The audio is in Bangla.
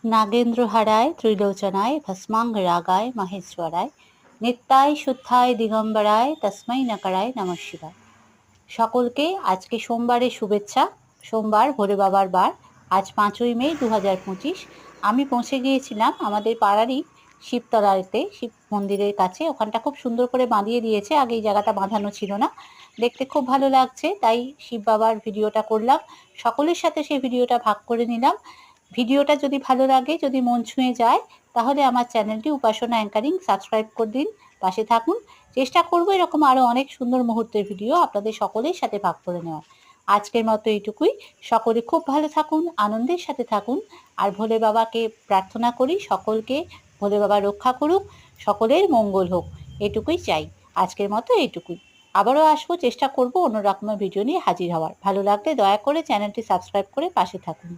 नागेन्द्रहाराय त्रिलोचनाय भस्मांगरागाय महेश्वराय नित्याय शुद्धाय दिगंबराय तस्मै नकाराय नमः शिवाय। সকলকে আজকে সোমবারের শুভেচ্ছা। সোমবার ভোলে বাবার বার। আজ 5ই মে 2025। আমি পৌঁছে গিয়েছিলাম আমাদের পাড়ারই শিবতলাতে, শিব মন্দিরের কাছে। ওখানটা খুব সুন্দর করে বাঁধিয়ে দিয়েছে, আগে এই জায়গাটা বাঁধানো ছিল না। দেখতে খুব ভালো লাগছে, তাই শিব বাবার ভিডিওটা করলাম, সকলের সাথে সেই ভিডিওটা ভাগ করে নিলাম। ভিডিওটা যদি ভালো লাগে, যদি মন ছুঁয়ে যায়, তাহলে আমার চ্যানেলটি উপাসনা অ্যাঙ্কারিং সাবস্ক্রাইব করে দিন, পাশে থাকুন। চেষ্টা করবো এরকম আরও অনেক সুন্দর মুহূর্তের ভিডিও আপনাদের সকলের সাথে ভাগ করে নেওয়ার। আজকের মতো এইটুকুই। সকলে খুব ভালো থাকুন, আনন্দের সাথে থাকুন। আর ভোলে বাবাকে প্রার্থনা করি সকলকে ভোলে বাবা রক্ষা করুক, সকলের মঙ্গল হোক, এটুকুই চাই। আজকের মতো এইটুকুই। আবারও আসবো, চেষ্টা করবো অন্য রকমের ভিডিও নিয়ে হাজির হওয়ার। ভালো লাগলে দয়া করে চ্যানেলটি সাবস্ক্রাইব করে পাশে থাকুন।